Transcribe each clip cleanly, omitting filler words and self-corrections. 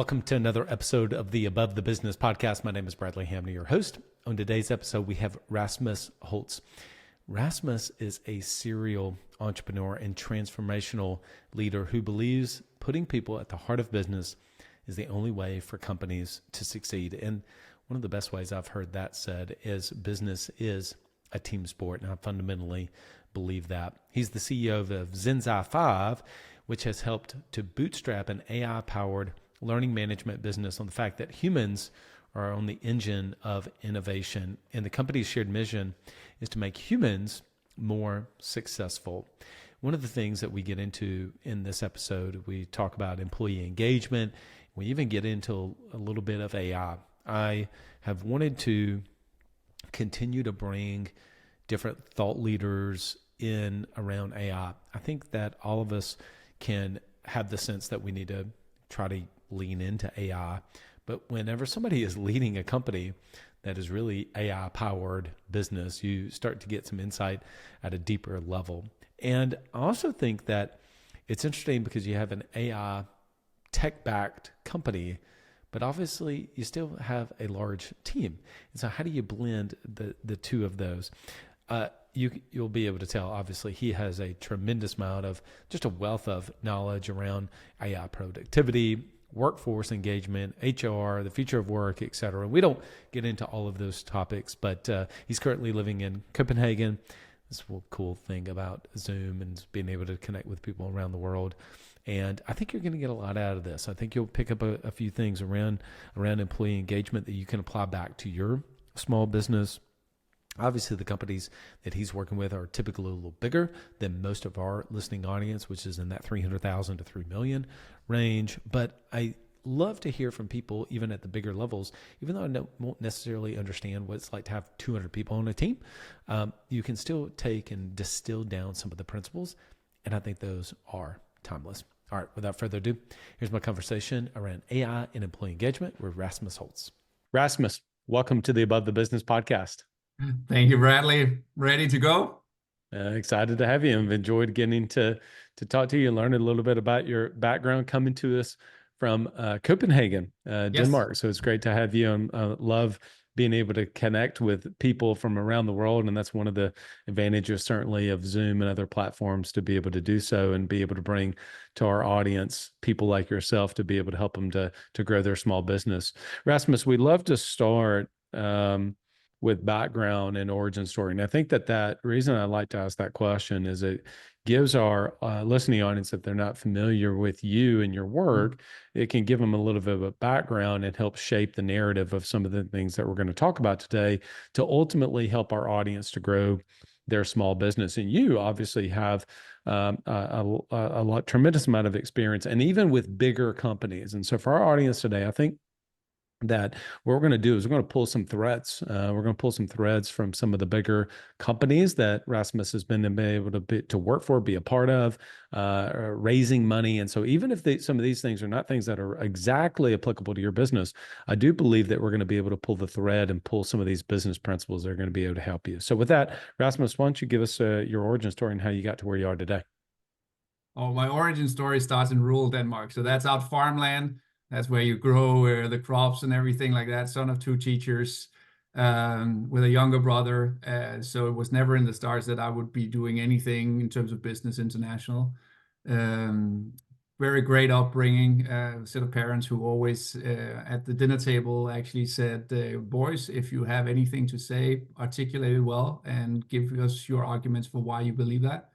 Welcome to another episode of the Above the Business podcast. My name is Bradley Hamner, your host. On today's episode, we have Rasmus Holst. Rasmus is a serial entrepreneur and transformational leader who believes putting people at the heart of business is the only way for companies to succeed. And one of the best ways I've heard that said is business is a team sport, and I fundamentally believe that. He's the CEO of Zensai5, which has helped to bootstrap an AI-powered learning management business on the fact that humans are on the engine of innovation. And the company's shared mission is to make humans more successful. One of the things that we get into in this episode, we talk about employee engagement. We even get into a little bit of AI. I have wanted to continue to bring different thought leaders in around AI. I think that all of us can have the sense that we need to try to lean into AI. But whenever somebody is leading a company that is really AI powered business, you start to get some insight at a deeper level. And I also think that it's interesting because you have an AI tech backed company, but obviously you still have a large team. And so how do you blend the two of those? You'll be able to tell, obviously, he has a tremendous amount of just a wealth of knowledge around AI productivity, workforce engagement, HR, the future of work, et cetera. We don't get into all of those topics, but he's currently living in Copenhagen. This cool thing about Zoom and being able to connect with people around the world. And I think you're going to get a lot out of this. I think you'll pick up a few things around employee engagement that you can apply back to your small business. Obviously, the companies that he's working with are typically a little bigger than most of our listening audience, which is in that 300,000 to 3 million range. But I love to hear from people, even at the bigger levels, even though I won't necessarily understand what it's like to have 200 people on a team. You can still take and distill down some of the principles, and I think those are timeless. All right, without further ado, here's my conversation around AI and employee engagement with Rasmus Holst. Rasmus, welcome to the Above the Business podcast. Thank you, Bradley. Ready to go? Excited to have you. I've enjoyed getting to talk to you and learn a little bit about your background coming to us from Copenhagen, Denmark. So it's great to have you, and love being able to connect with people from around the world. And that's one of the advantages, certainly, of Zoom and other platforms, to be able to do so and be able to bring to our audience people like yourself to be able to help them to grow their small business. Rasmus, we'd love to start with background and origin story. And I think that reason I like to ask that question is it gives our listening audience, if they're not familiar with you and your work, it can give them a little bit of a background and help shape the narrative of some of the things that we're going to talk about today to ultimately help our audience to grow their small business. And you obviously have tremendous amount of experience, and even with bigger companies. And so for our audience today, I think that what we're going to do is we're going to pull some threads. We're going to pull some threads from some of the bigger companies that Rasmus has been able to work for, be a part of, raising money. And so even if some of these things are not things that are exactly applicable to your business, I do believe that we're going to be able to pull the thread and pull some of these business principles that are going to be able to help you. So with that, Rasmus, why don't you give us your origin story and how you got to where you are today? Oh, my origin story starts in rural Denmark. So that's out farmland. That's where you grow the crops and everything like that. Son of two teachers with a younger brother. So it was never in the stars that I would be doing anything in terms of business international. Very great upbringing. Set of parents who always at the dinner table actually said, boys, if you have anything to say, articulate it well and give us your arguments for why you believe that.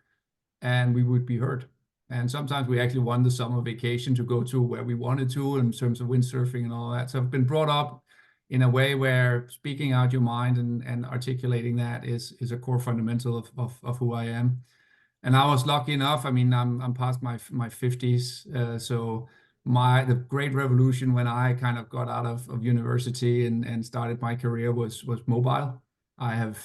And we would be heard. And sometimes we actually won the summer vacation to go to where we wanted to in terms of windsurfing and all that. So I've been brought up in a way where speaking out your mind and articulating that is a core fundamental of who I am. And I was lucky enough. I mean, I'm past my 50s. So the great revolution when I kind of got out of university and started my career was mobile. I have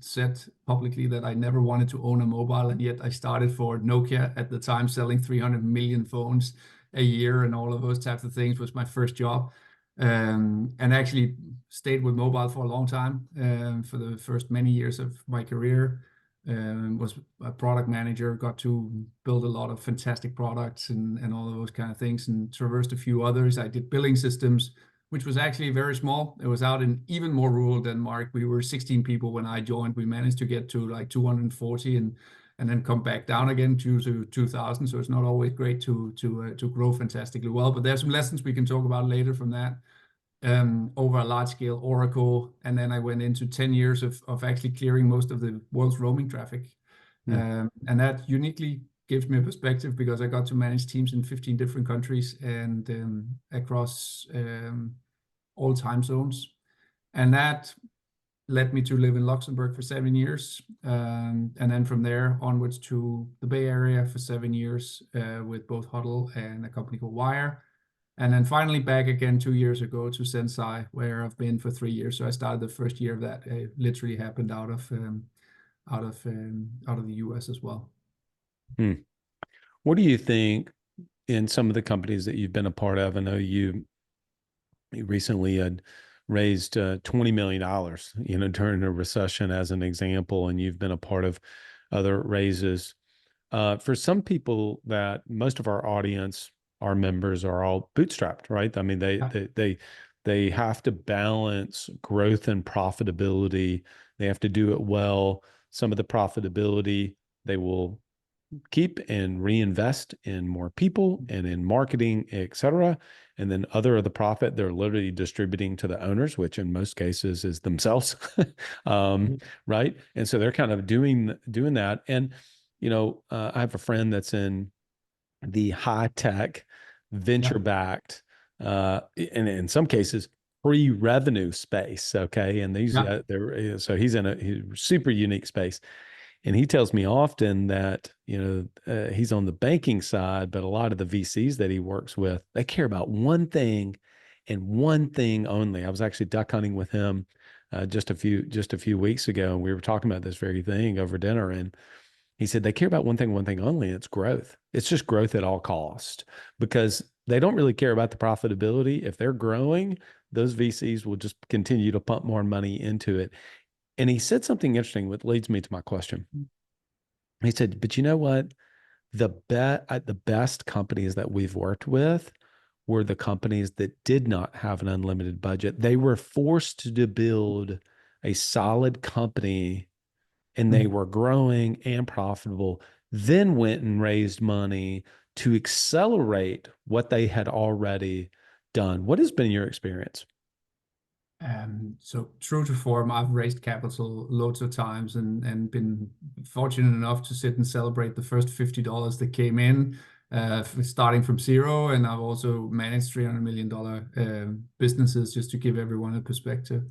said publicly that I never wanted to own a mobile, and yet I started for Nokia at the time, selling 300 million phones a year, and all of those types of things was my first job. And actually stayed with mobile for a long time, for the first many years of my career. was a product manager, got to build a lot of fantastic products and all of those kind of things, and traversed a few others. I did billing systems, which was actually very small. It was out in even more rural Denmark. We were 16 people when I joined. We managed to get to like 240 and then come back down again to 2,000. So it's not always great to grow fantastically well. But there's some lessons we can talk about later from that. Over a large scale Oracle, and then I went into 10 years of actually clearing most of the world's roaming traffic. And that uniquely gives me a perspective because I got to manage teams in 15 different countries and across all time zones. And that led me to live in Luxembourg for 7 years. And then from there onwards to the Bay Area for 7 years with both Huddle and a company called Wire. And then finally back again 2 years ago to Zensai, where I've been for 3 years. So I started the first year of that. It literally happened out of the US as well. What do you think in some of the companies that you've been a part of? I know you recently had raised $20 million, during a recession as an example, and you've been a part of other raises. For some people, that most of our audience, our members, are all bootstrapped, right? I mean, they have to balance growth and profitability. They have to do it well. Some of the profitability they will keep and reinvest in more people and in marketing, et cetera. And then other of the profit, they're literally distributing to the owners, which in most cases is themselves. Right. And so they're kind of doing that. And, I have a friend that's in the high tech, venture backed, and in some cases, pre-revenue space. Okay. And these, so he's in a super unique space. And he tells me often that, he's on the banking side, but a lot of the VCs that he works with, they care about one thing and one thing only. I was actually duck hunting with him just a few weeks ago, and we were talking about this very thing over dinner. And he said they care about one thing only, and it's growth. It's just growth at all cost, because they don't really care about the profitability. If they're growing, those VCs will just continue to pump more money into it. And he said something interesting, which leads me to my question. He said, but you know what? The best companies that we've worked with were the companies that did not have an unlimited budget. They were forced to build a solid company, and they were growing and profitable, then went and raised money to accelerate what they had already done. What has been your experience? So true to form, I've raised capital loads of times and been fortunate enough to sit and celebrate the first $50 that came in, starting from zero. And I've also managed $300 million businesses, just to give everyone a perspective.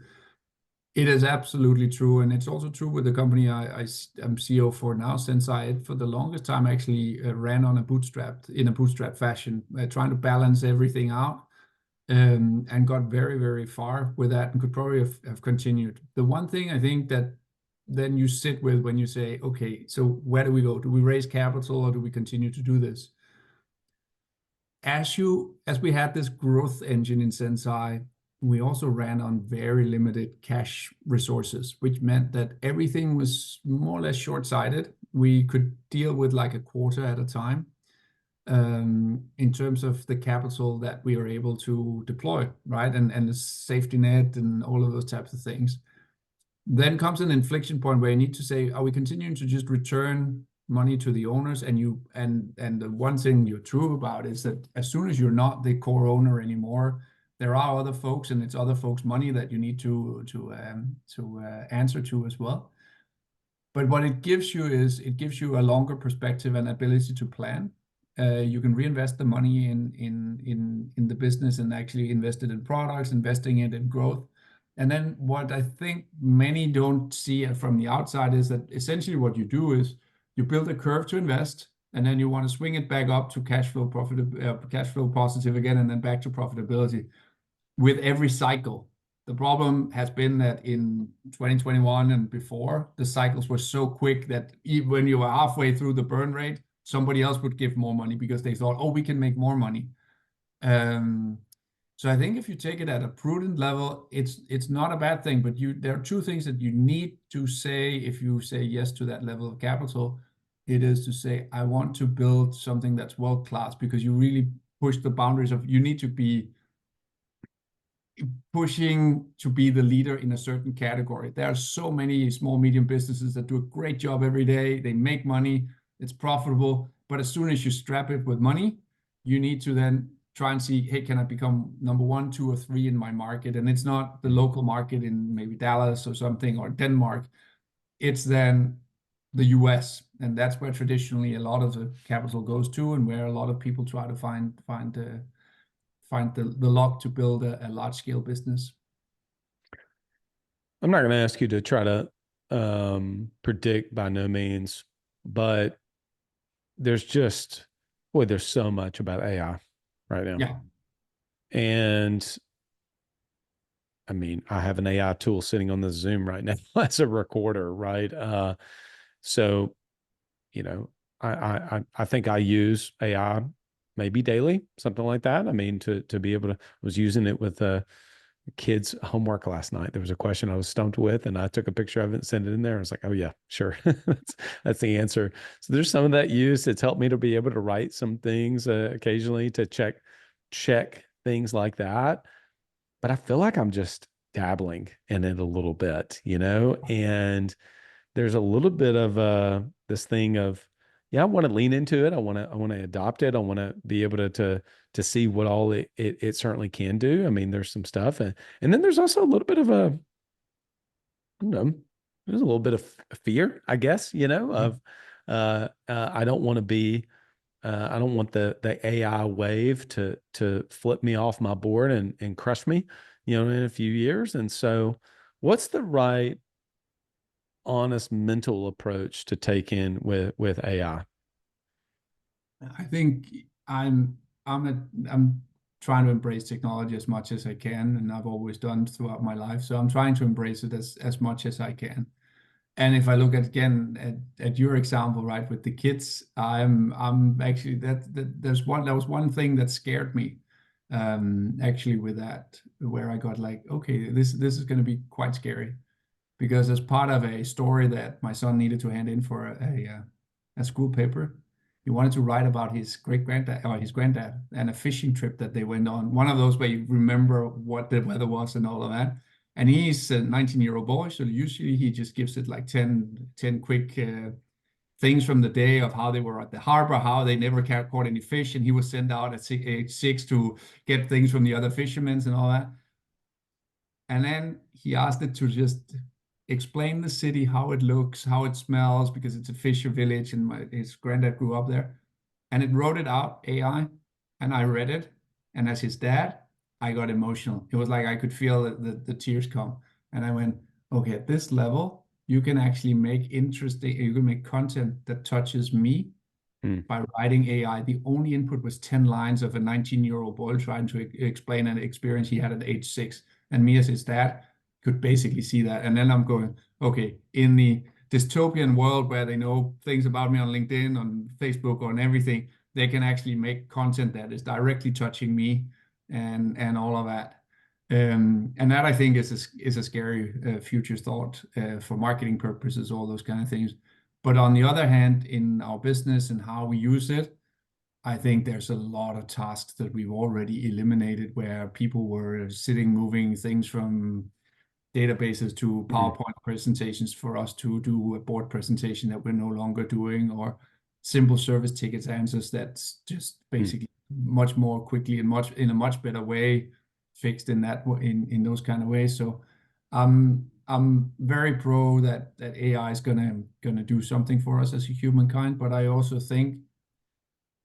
It is absolutely true. And it's also true with the company I'm CEO for now. Since I, for the longest time, actually ran on in a bootstrap fashion, trying to balance everything out. And got very, very far with that, and could probably have continued. The one thing I think that then you sit with when you say, okay, so where do we go? Do we raise capital or do we continue to do this? As we had this growth engine in Zensai, we also ran on very limited cash resources, which meant that everything was more or less short-sighted. We could deal with like a quarter at a time. In terms of the capital that we are able to deploy, right? And the safety net and all of those types of things. Then comes an inflection point where you need to say, are we continuing to just return money to the owners? And the one thing you're true about is that as soon as you're not the core owner anymore, there are other folks, and it's other folks' money that you need to answer to as well. But what it gives you is it gives you a longer perspective and ability to plan. You can reinvest the money in the business and actually invest it in products, investing it in growth. And then what I think many don't see from the outside is that essentially what you do is you build a curve to invest, and then you want to swing it back up to cash flow positive again, and then back to profitability with every cycle. The problem has been that in 2021 and before, the cycles were so quick that even when you were halfway through the burn rate, somebody else would give more money because they thought, oh, we can make more money. So So I think if you take it at a prudent level, it's not a bad thing, but there are two things that you need to say if you say yes to that level of capital. It is to say, I want to build something that's world-class, because you really push the boundaries of, you need to be pushing to be the leader in a certain category. There are so many small, medium businesses that do a great job every day. They make money, it's profitable, but as soon as you strap it with money, you need to then try and see, hey, can I become number one, two, or three in my market? And it's not the local market in maybe Dallas or something, or Denmark. It's then the US. And that's where traditionally a lot of the capital goes to, and where a lot of people try to find the lock to build a large scale business. I'm not going to ask you to try to predict by no means, but there's just, boy, there's so much about AI right now. Yeah. And I mean, I have an AI tool sitting on the Zoom right now as a recorder, right? So, you know, I think I use AI maybe daily, something like that. I mean, to be able to, I was using it with kids' homework last night. There was a question I was stumped with, and I took a picture of it and sent it in there. I was like, oh yeah, sure, that's the answer. So there's some of that use. It's helped me to be able to write some things occasionally to check things like that. But I feel like I'm just dabbling in it a little bit, and there's a little bit of this thing of, yeah, I want to lean into it. I want to adopt it. I want to be able to see what all it certainly can do. I mean, there's some stuff, and then there's also a little bit of I don't know, there's a little bit of fear, I guess, of I don't want to be I don't want the AI wave to flip me off my board and crush me, in a few years. And so, what's the right honest mental approach to take in with AI? I think I'm trying to embrace technology as much as I can, and I've always done throughout my life. So I'm trying to embrace it as much as I can. And if I look at again at your example, right, with the kids, I'm actually that was one thing that scared me, actually, with that, where I got like, okay, this is going to be quite scary, because as part of a story that my son needed to hand in for a school paper, he wanted to write about his great granddad or his granddad and a fishing trip that they went on. One of those where you remember what the weather was and all of that. And he's a 19-year-old boy, so usually he just gives it like 10 quick things from the day of how they were at the harbor, how they never caught any fish, and he was sent out at age 6 to get things from the other fishermen and all that. And then he asked it to just explain the city, how it looks, how it smells, because it's a fisher village and his granddad grew up there. And it wrote it out, AI, and I read it. And as his dad, I got emotional. It was like I could feel the tears come. And I went, okay, at this level, you can actually make you can make content that touches me Mm, by writing AI. The only input was 10 lines of a 19-year-old boy trying to explain an experience he had at age 6. And me as his dad could basically see that. And then I'm going, okay, in the dystopian world where they know things about me on LinkedIn, on Facebook, on everything, they can actually make content that is directly touching me and all of that. And that, I think, is a scary future thought for marketing purposes, all those kind of things. But on the other hand, in our business and how we use it, I think there's a lot of tasks that we've already eliminated, where people were sitting, moving things from databases to mm, PowerPoint presentations for us to do a board presentation that we're no longer doing, or simple service tickets answers that's just mm. basically much more quickly and in a much better way fixed in those kind of ways. So I'm very pro that AI is gonna do something for us as a humankind, but I also think,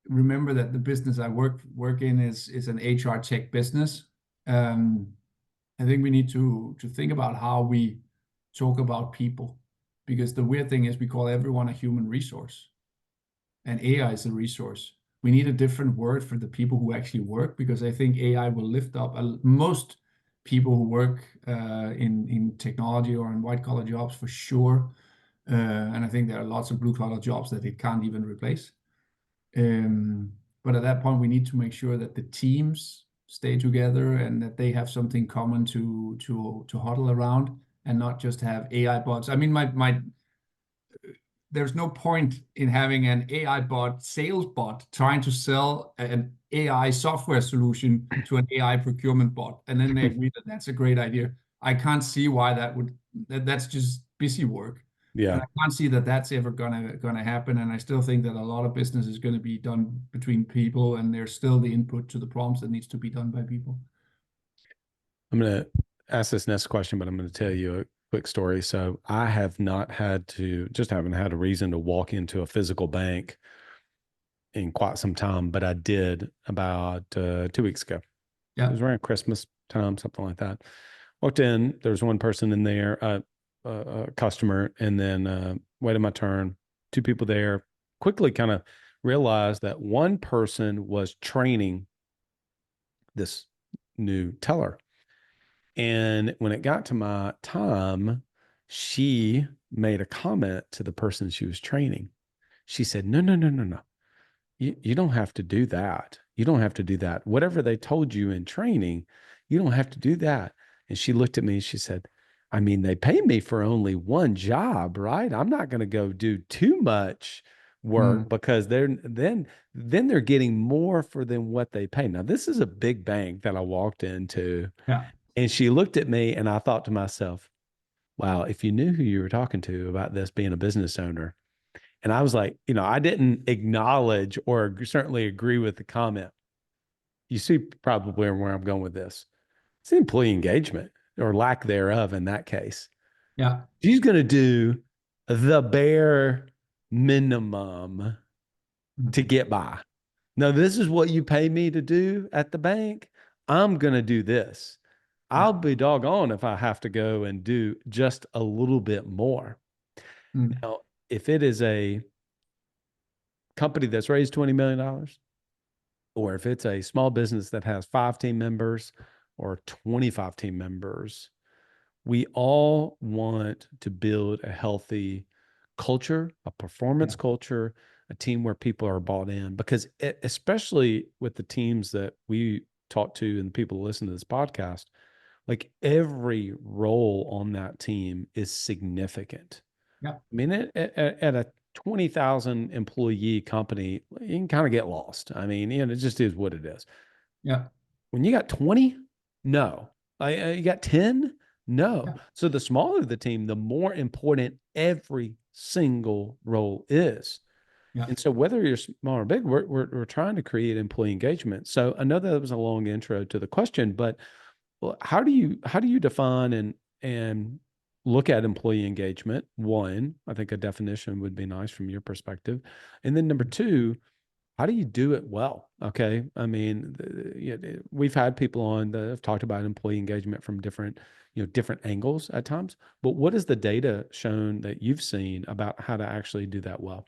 remember that the business I work in is an HR tech business. Um, I think we need to think about how we talk about people, because the weird thing is we call everyone a human resource, and AI is a resource. We need a different word for the people who actually work, because I think AI will lift up most people who work in technology or in white collar jobs for sure. And I think there are lots of blue collar jobs that it can't even replace. But at that point, we need to make sure that the teams stay together and that they have something common to huddle around, and not just have AI bots. I mean, my there's no point in having an AI bot, sales bot, trying to sell an AI software solution to an AI procurement bot, and then they agree that that's a great idea. I can't see why that's just busy work. And Yeah. I can't see that that's ever gonna happen. And I still think that a lot of business is going to be done between people, and there's still the input to the prompts that needs to be done by people. I'm going to ask this next question, but I'm going to tell you a quick story. So I have not had to, just haven't had a reason to walk into a physical bank in quite some time, but I did about 2 weeks ago. It Yeah, was around Christmas time, something like that. Walked in, there was one person in there, a customer, and then waited my turn. Two people there. Quickly kind of realized that one person was training this new teller. And when it got to my time, she made a comment to the person she was training. She said, "No, no, no, no, no. You don't have to do that. You don't have to do that. Whatever they told you in training, you don't have to do that." And she looked at me and she said, "I mean, they pay me for only one job, right? I'm not going to go do too much work mm, because then they're getting more for than what they pay." Now, this is a big bank that I walked into, yeah, and she looked at me and I thought to myself, wow, if you knew who you were talking to about this being a business owner. And I was like, I didn't acknowledge or certainly agree with the comment. You see probably where I'm going with this. It's employee engagement or lack thereof in that case. yeah, She's going to do the bare minimum mm, to get by. Now, this is what you pay me to do at the bank. I'm going to do this. I'll yeah, be doggone if I have to go and do just a little bit more. mm, Now, if it is a company that's raised $20 million, or if it's a small business that has 5 team members or 25 team members, we all want to build a healthy culture, a yeah, performance culture, a team where people are bought in. Because especially with the teams that we talk to and the people who listen to this podcast, like every role on that team is significant. yeah, I mean, at a 20,000 employee company, you can kind of get lost. I mean, it just is what it is. yeah, When you got 20, no. You got 10, no. yeah, So the smaller the team, the more important every single role is. yeah. And so whether you're small or big, we're trying to create employee engagement. So I know that was a long intro to the question, but well, how do you define and look at employee engagement? One, I think a definition would be nice from your perspective. And then number two, how do you do it well? Okay. I mean, we've had people on that have talked about employee engagement from different angles at times. But what is the data shown that you've seen about how to actually do that well?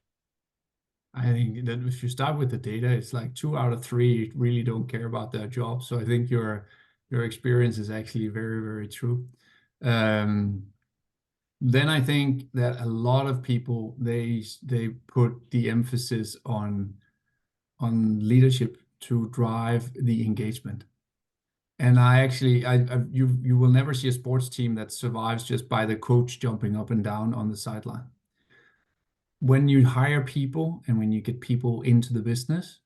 I think that if you start with the data, it's like 2 out of 3 really don't care about their job. So I think your experience is actually very, very true. Um, then I think that a lot of people they put the emphasis on leadership to drive the engagement. And you will never see a sports team that survives just by the coach jumping up and down on the sideline. When you hire people and when you get people into the business,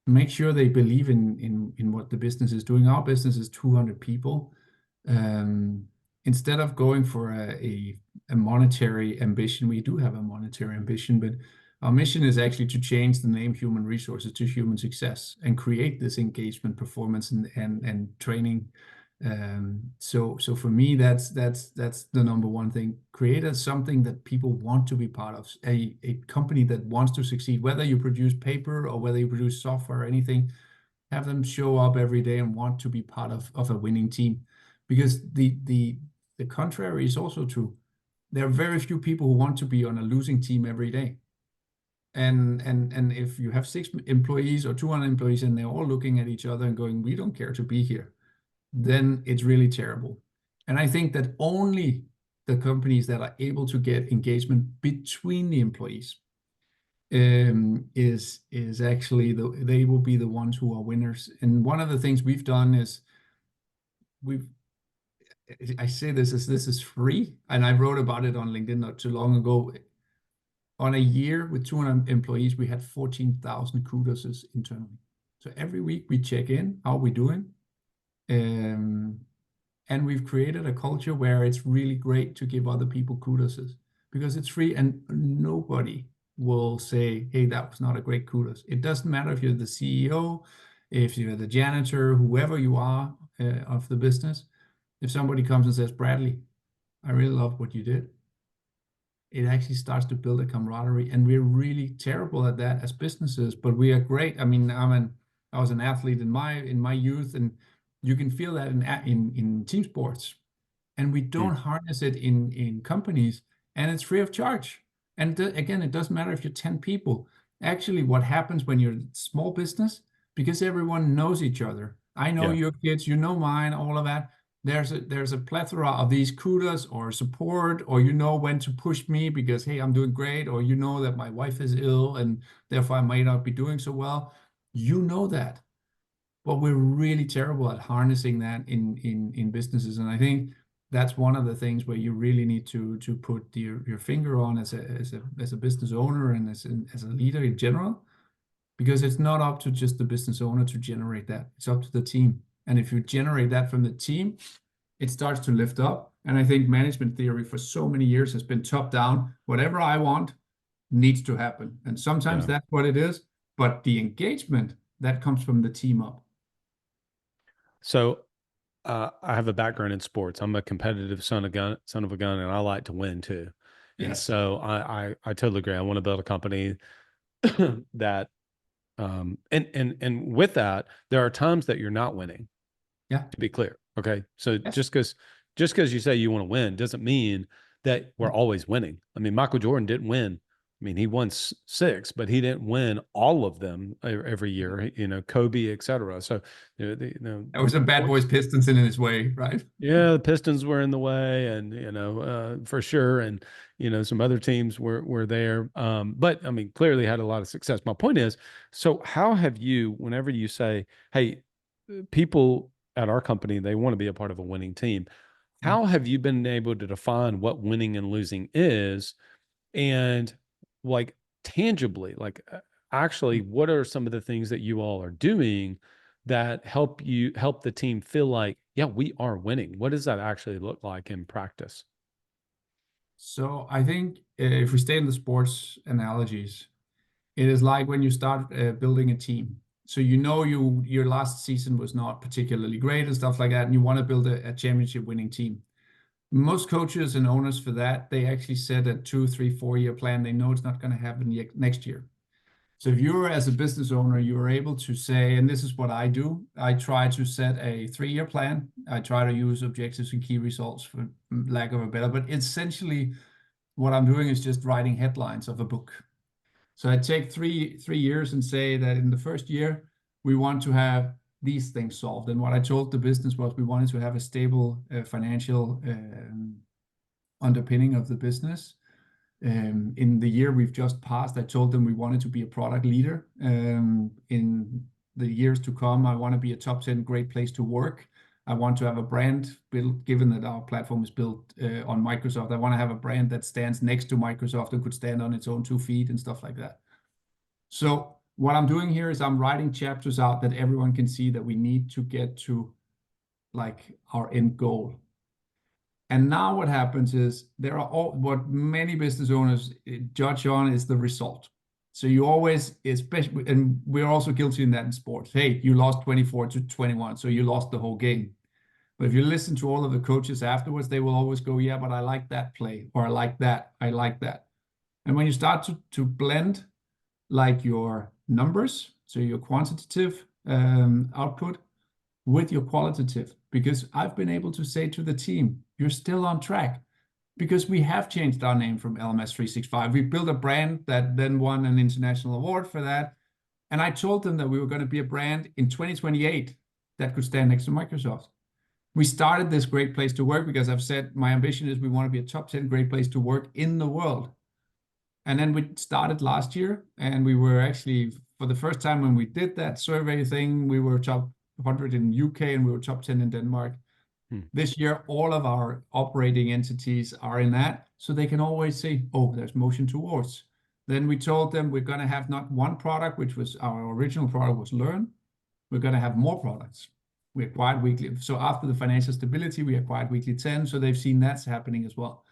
make sure they believe in what the business is doing. Our business is 200 people. Um, Instead of going for a monetary ambition, we do have a monetary ambition, but our mission is actually to change the name human resources to human success and create this engagement, performance, and training. So for me, that's the number one thing. Create something that people want to be part of, a company that wants to succeed, whether you produce paper or whether you produce software or anything. Have them show up every day and want to be part of a winning team, because the contrary is also true. There are very few people who want to be on a losing team every day. And if you have 6 employees or 200 employees and they're all looking at each other and going, we don't care to be here, then it's really terrible. And I think that only the companies that are able to get engagement between the employees is actually they will be the ones who are winners. And one of the things we've done is we've I say this is free, and I wrote about it on LinkedIn not too long ago. On a year with 200 employees, we had 14,000 kudos internally. So every week we check in, how are we doing? And we've created a culture where it's really great to give other people kudos because it's free and nobody will say, hey, that was not a great kudos. It doesn't matter if you're the CEO, if you're the janitor, whoever you are of the business. If somebody comes and says, Bradley, I really love what you did, it actually starts to build a camaraderie. And we're really terrible at that as businesses, but we are great. I mean, I was an athlete in my youth, and you can feel that in team sports. And we don't harness it in companies, and it's free of charge. And again, it doesn't matter if you're 10 people. Actually, what happens when you're a small business, because everyone knows each other. I know Yeah. your kids, you know mine, all of that. There's a plethora of these kudos or support, or you know when to push me because, hey, I'm doing great, or you know that my wife is ill and therefore I might not be doing so well. You know that. But we're really terrible at harnessing that in businesses. And I think that's one of the things where you really need to put your finger on as a business owner and as a leader in general, because it's not up to just the business owner to generate that. It's up to the team. And if you generate that from the team, it starts to lift up. And I think management theory for so many years has been top down. Whatever I want needs to happen. And sometimes Yeah. that's what it is. But the engagement that comes from the team up. So I have a background in sports. I'm a competitive son of a gun, and I like to win too. And Yes. so I totally agree. I want to build a company that and with that, there are times that you're not winning, Yeah. to be clear. Okay. So Yes. just because you say you want to win doesn't mean that we're always winning. I mean, Michael Jordan didn't win. I mean, he won six, but he didn't win all of them every year, Kobe, et cetera. So, That was a Bad sports. Boys Pistons in his way, right? Yeah, the Pistons were in the way, and for sure, and some other teams were there. But I mean, clearly had a lot of success. My point is, so how have you, whenever you say, "Hey, people at our company, they want to be a part of a winning team," how have you been able to define what winning and losing is, and like tangibly, like actually, what are some of the things that you all are doing that help the team feel like, yeah, we are winning? What does that actually look like in practice? So I think if we stay in the sports analogies, it is like when you start building a team. So your last season was not particularly great and stuff like that, and you want to build a championship winning team. Most coaches and owners for that, they actually set a 2, 3, 4 year plan. They know it's not going to happen next year. So if you're as a business owner, you are able to say, and this is what I do, I try to set a 3 year plan. I try to use objectives and key results for lack of a better, but essentially what I'm doing is just writing headlines of a book. So I take three years and say that in the first year, we want to have these things solved. And what I told the business was we wanted to have a stable financial underpinning of the business. In the year we've just passed, I told them we wanted to be a product leader. In the years to come, I want to be a top 10 great place to work. I want to have a brand built, given that our platform is built on Microsoft. I want to have a brand that stands next to Microsoft and could stand on its own 2 feet and stuff like that. So what I'm doing here is I'm writing chapters out that everyone can see that we need to get to like our end goal. And now what happens is there are what many business owners judge on is the result. So you always, especially, and we're also guilty in that in sports. Hey, you lost 24-21, so you lost the whole game. But if you listen to all of the coaches afterwards, they will always go, yeah, but I like that play, or I like that, I like that. And when you start to blend like your numbers, so your quantitative output with your qualitative, because I've been able to say to the team, you're still on track because we have changed our name from LMS 365. We built a brand that then won an international award for that. And I told them that we were going to be a brand in 2028 that could stand next to Microsoft. We started this great place to work because I've said my ambition is we want to be a top 10 great place to work in the world. And then we started last year, and we were actually, for the first time when we did that survey thing, we were top 100 in UK and we were top 10 in Denmark. Hmm. This year, all of our operating entities are in that, so they can always say, oh, there's motion towards. Then we told them we're going to have not one product, which was our original product was Learn. We're going to have more products. We acquired Weekly. So after the financial stability, we acquired Weekly 10. So they've seen that's happening as well.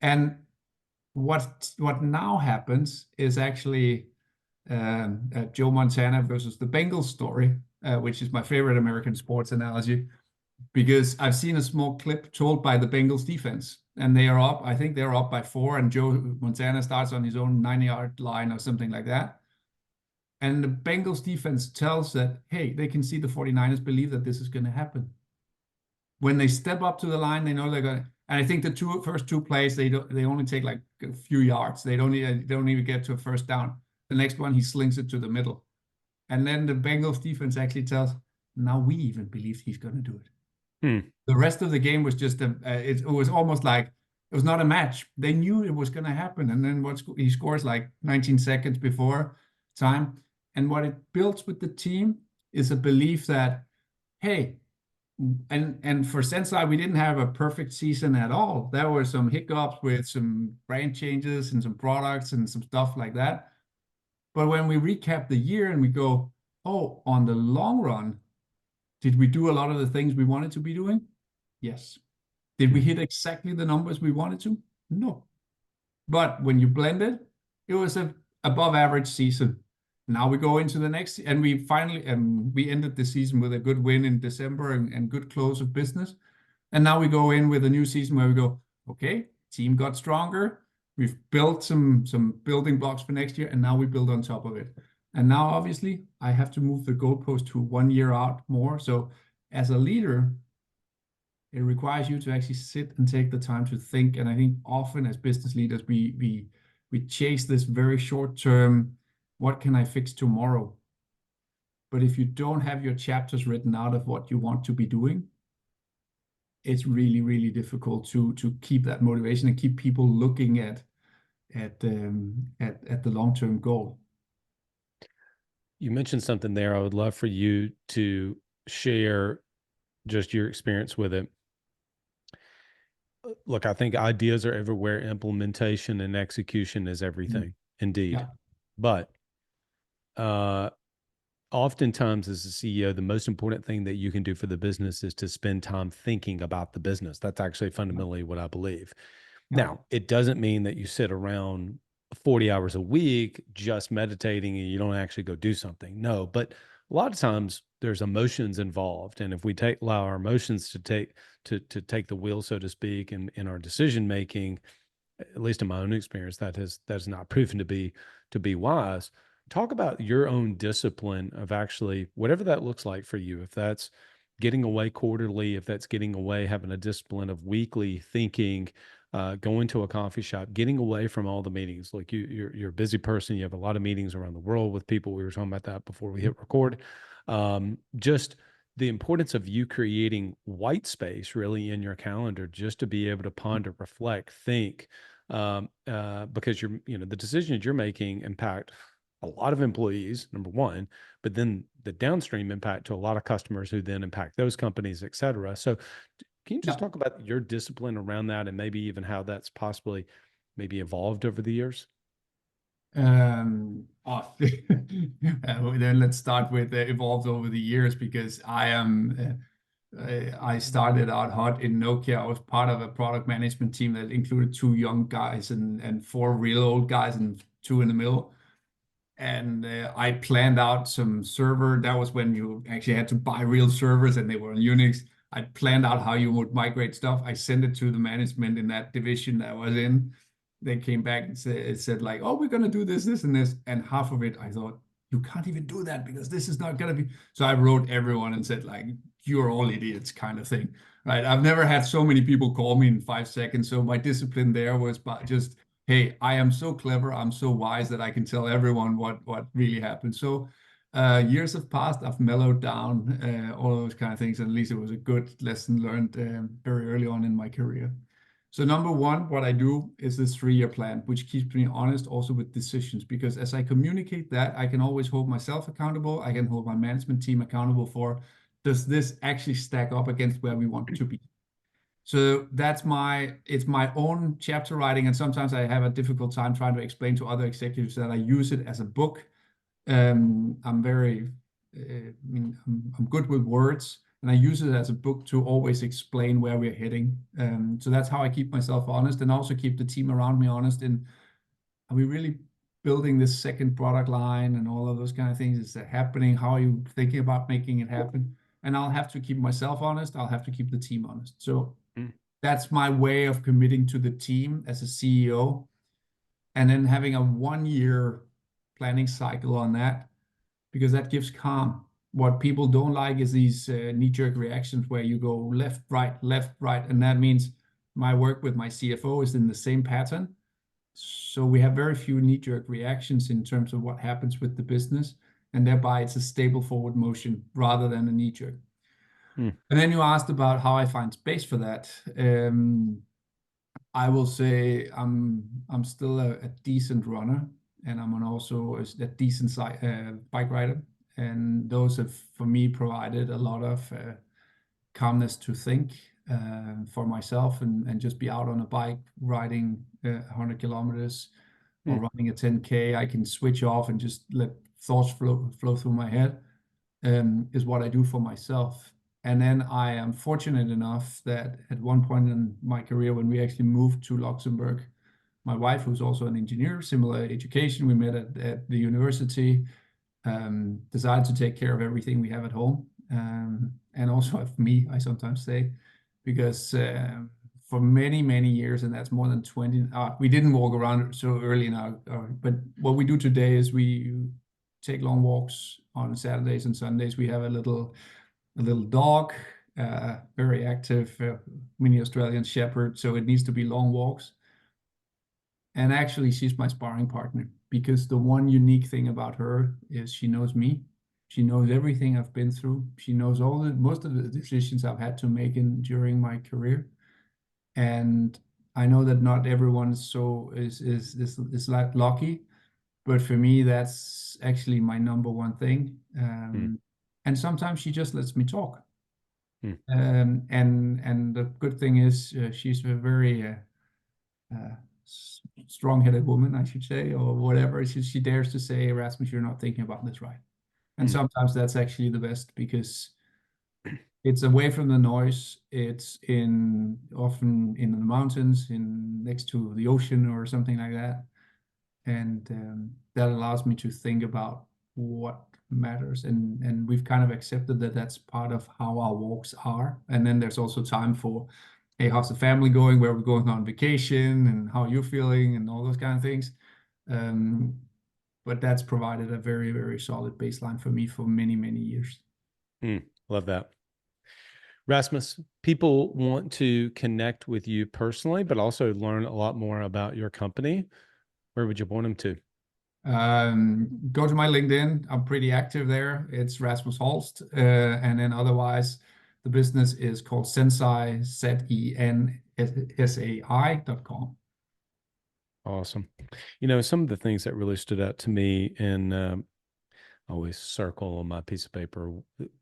And what now happens is actually Joe Montana versus the Bengals story, which is my favorite American sports analogy, because I've seen a small clip told by the Bengals defense, and they are up. I think they're up by 4, and Joe Montana starts on his own 9-yard line or something like that. And the Bengals defense tells that, hey, they can see the 49ers believe that this is going to happen. When they step up to the line, they know they're going to. And I think the first two plays, they only take like a few yards. They don't even get to a first down. The next one, he slings it to the middle. And then the Bengals defense actually tells, now we even believe he's going to do it. The rest of the game was just it was almost like it was not a match. They knew it was going to happen, and then he scores like 19 seconds before time. And what it builds with the team is a belief that, hey, and for Zensai, we didn't have a perfect season at all. There were some hiccups with some brand changes and some products and some stuff like that. But when we recap the year and we go, oh, on the long run, did we do a lot of the things we wanted to be doing? Yes. Did we hit exactly the numbers we wanted to? No. But when you blend it, it was an above average season. Now we go into the next, and we finally, we ended the season with a good win in December and good close of business. And now we go in with a new season where we go, okay, team got stronger. We've built some building blocks for next year, and now we build on top of it. And now, obviously, I have to move the goalpost to 1 year out more. So as a leader, it requires you to actually sit and take the time to think. And I think often as business leaders, we chase this very short term, what can I fix tomorrow? But if you don't have your chapters written out of what you want to be doing, it's really, really difficult to keep that motivation and keep people looking at the long-term goal. You mentioned something there. I would love for you to share just your experience with it. Look, I think ideas are everywhere. Implementation and execution is everything, indeed. Yeah. But oftentimes as a CEO, the most important thing that you can do for the business is to spend time thinking about the business. That's actually fundamentally what I believe. Now, it doesn't mean that you sit around 40 hours a week just meditating and you don't actually go do something. No, but a lot of times there's emotions involved. And if we allow our emotions to take the wheel, so to speak, in our decision making, at least in my own experience, that has not proven to be wise. Talk about your own discipline of actually whatever that looks like for you. If that's getting away quarterly, if that's getting away, having a discipline of weekly thinking, going to a coffee shop, getting away from all the meetings. Like you're a busy person. You have a lot of meetings around the world with people. We were talking about that before we hit record. Just the importance of you creating white space really in your calendar, just to be able to ponder, reflect, think, because the decisions you're making impact a lot of employees, number one, but then the downstream impact to a lot of customers who then impact those companies, et cetera. So can you just talk about your discipline around that and maybe even how that's possibly maybe evolved over the years? Then let's start with evolved over the years, because I started out hot in Nokia. I was part of a product management team that included 2 young guys and 4 real old guys and 2 in the middle. And I planned out some server. That was when you actually had to buy real servers and they were on Unix. I planned out how you would migrate stuff. I sent it to the management in that division that I was in. They came back and said like, oh, we're going to do this, this, and this. And half of it, I thought, you can't even do that because this is not going to be. So I wrote everyone and said like, you're all idiots kind of thing, right? I've never had so many people call me in 5 seconds. So my discipline there was just, hey, I am so clever, I'm so wise that I can tell everyone what really happened. So years have passed, I've mellowed down all those kind of things, and at least it was a good lesson learned very early on in my career. So number one, what I do is this 3-year plan, which keeps me honest also with decisions, because as I communicate that, I can always hold myself accountable. I can hold my management team accountable for, does this actually stack up against where we want to be? So it's my own chapter writing, and sometimes I have a difficult time trying to explain to other executives that I use it as a book. I'm very, I mean, I'm good with words, and I use it as a book to always explain where we're heading. So that's how I keep myself honest, and also keep the team around me honest. And are we really building this second product line and all of those kind of things? Is that happening? How are you thinking about making it happen? And I'll have to keep myself honest. I'll have to keep the team honest. So Mm. that's my way of committing to the team as a CEO, and then having a 1-year planning cycle on that, because that gives calm. What people don't like is these knee-jerk reactions where you go left, right, and that means my work with my CFO is in the same pattern. So we have very few knee-jerk reactions in terms of what happens with the business, and thereby it's a stable forward motion rather than a knee-jerk. Mm. And then you asked about how I find space for that. I will say I'm still a decent runner, and I'm also a decent bike rider, and those have for me provided a lot of calmness to think for myself, and just be out on a bike riding 100 kilometers or Mm. running a 10K. I can switch off and just let thoughts flow through my head, is what I do for myself. And then I am fortunate enough that at one point in my career, when we actually moved to Luxembourg, my wife, who's also an engineer, similar education, we met at the university, decided to take care of everything we have at home, and also of me, I sometimes say, because for many, many years, and that's more than 20, we didn't walk around so early now, but what we do today is we take long walks on Saturdays and Sundays. We have a little dog, very active, mini Australian Shepherd, so it needs to be long walks. And actually, she's my sparring partner, because the one unique thing about her is she knows me. She knows everything I've been through. She knows most of the decisions I've had to make during my career. And I know that not everyone is like lucky, but for me, that's actually my number one thing. Mm. And sometimes she just lets me talk. Mm. And the good thing is she's a very uh, strong-headed woman, I should say, or whatever. She dares to say, Rasmus, you're not thinking about this right. And Mm. sometimes that's actually the best, because it's away from the noise. It's often in the mountains, next to the ocean or something like that. And that allows me to think about what matters. And we've kind of accepted that that's part of how our walks are. And then there's also time for, hey, how's the family going? Where we're going on vacation, and how are you feeling, and all those kind of things. Um, but that's provided a very, very solid baseline for me for many, many years. Mm. Love that. Rasmus, people want to connect with you personally, but also learn a lot more about your company. Where would you point them to? Go to my LinkedIn. I'm pretty active there. It's Rasmus Holst. And then otherwise, the business is called Zensai, ZENSAI.com. Awesome. You know, some of the things that really stood out to me, and I always circle on my piece of paper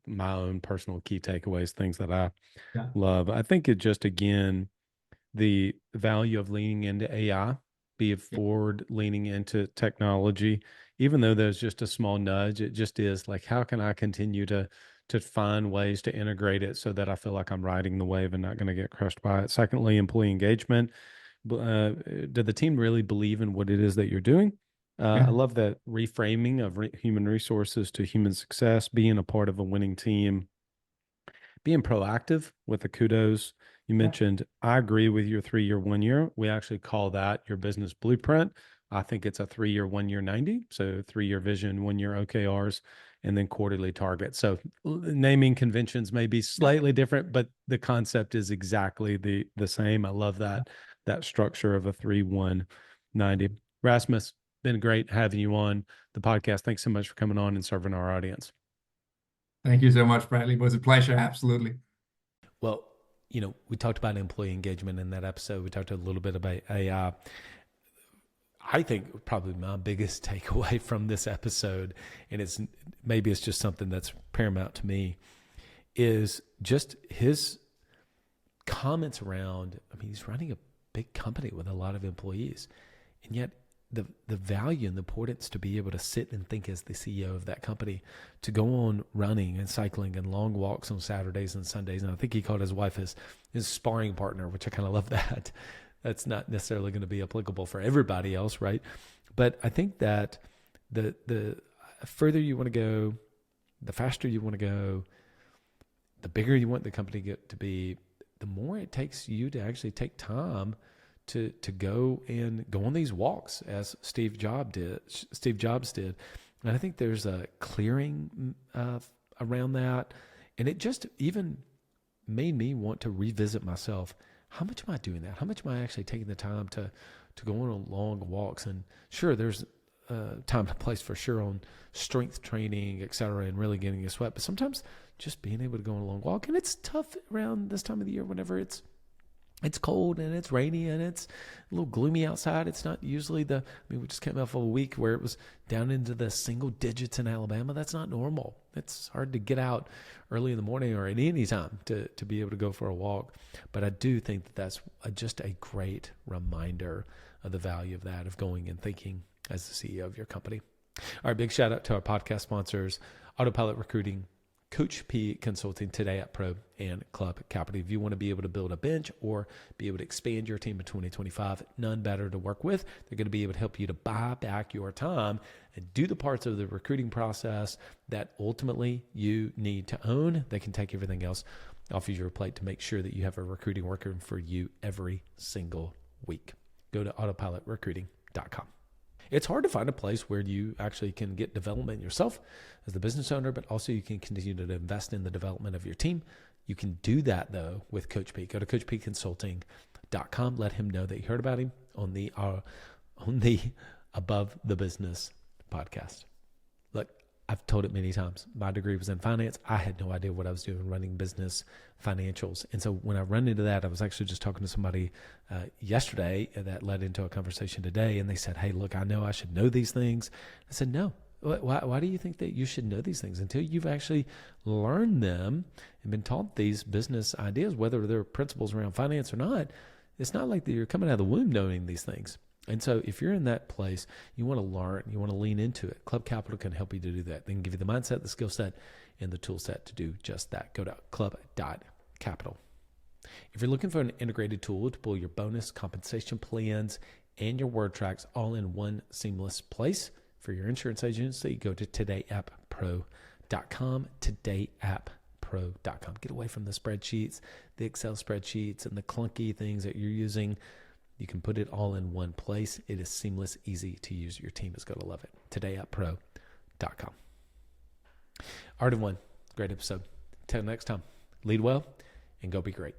my own personal key takeaways, things that I Yeah. love. I think it just, again, the value of leaning into AI, be it Yeah. forward leaning into technology, even though there's just a small nudge, it just is like, how can I continue to find ways to integrate it so that I feel like I'm riding the wave and not going to get crushed by it. Secondly, employee engagement. Did the team really believe in what it is that you're doing? I Yeah. love that reframing of human resources to human success, being a part of a winning team, being proactive with the kudos. You Yeah. mentioned, I agree with your 3-year, 1 year. We actually call that your business blueprint. I think it's a 3-year, 1 year, 90. So 3-year vision, 1 year OKRs, and then quarterly targets. So naming conventions may be Yeah. slightly different, but the concept is exactly the same. I love that structure of a 3-1-90. Rasmus, been great having you on the podcast. Thanks so much for coming on and serving our audience. Thank you so much, Bradley. It was a pleasure. Absolutely. Well, we talked about employee engagement in that episode. We talked a little bit about AI. I think probably my biggest takeaway from this episode, and maybe it's just something that's paramount to me, is just his comments around, he's running a big company with a lot of employees, and yet the value and the importance to be able to sit and think as the CEO of that company, to go on running and cycling and long walks on Saturdays and Sundays. And I think he called his wife his sparring partner, which I kind of love that. That's not necessarily going to be applicable for everybody else, right? But I think that the further you want to go, the faster you want to go, the bigger you want the company to be, the more it takes you to actually take time to go on these walks, as Steve Jobs did. And I think there's a clearing around that. And it just even made me want to revisit myself. How much am I doing that? How much am I actually taking the time to go on long walks? And sure, there's time and place for sure on strength training, et cetera, and really getting a sweat. But sometimes just being able to go on a long walk, and it's tough around this time of the year whenever it's cold and it's rainy and it's a little gloomy outside. It's not usually we just came off of a week where it was down into the single digits in Alabama. That's not normal. It's hard to get out early in the morning or at any time to be able to go for a walk. But I do think that that's just a great reminder of the value of that, of going and thinking as the CEO of your company. All right, big shout out to our podcast sponsors, Autopilot Recruiting, Coach P Consulting, Today App Pro, and Club Capital. If you want to be able to build a bench or be able to expand your team in 2025, none better to work with. They're going to be able to help you to buy back your time and do the parts of the recruiting process that ultimately you need to own. They can take everything else off of your plate to make sure that you have a recruiting worker for you every single week. Go to autopilotrecruiting.com. It's hard to find a place where you actually can get development yourself as the business owner, but also you can continue to invest in the development of your team. You can do that, though, with Coach P. Go to coachpconsulting.com. Let him know that you heard about him on the Above the Business podcast. Look, I've told it many times. My degree was in finance. I had no idea what I was doing running business financials. And so when I run into that, I was actually just talking to somebody yesterday that led into a conversation today. And they said, hey, look, I know I should know these things. I said, no. Why do you think that you should know these things? Until you've actually learned them and been taught these business ideas, whether they're principles around finance or not, it's not like you're coming out of the womb knowing these things. And so if you're in that place, you want to learn, you want to lean into it. Club Capital can help you to do that. They can give you the mindset, the skill set, and the tool set to do just that. Go to club.capital. If you're looking for an integrated tool to pull your bonus, compensation plans, and your word tracks all in one seamless place for your insurance agency, go to todayappro.com, todayappro.com. Get away from the spreadsheets, the Excel spreadsheets, and the clunky things that you're using. You can put it all in one place. It is seamless, easy to use. Your team is going to love it. todayappro.com. Art of One, great episode. Till next time, lead well and go be great.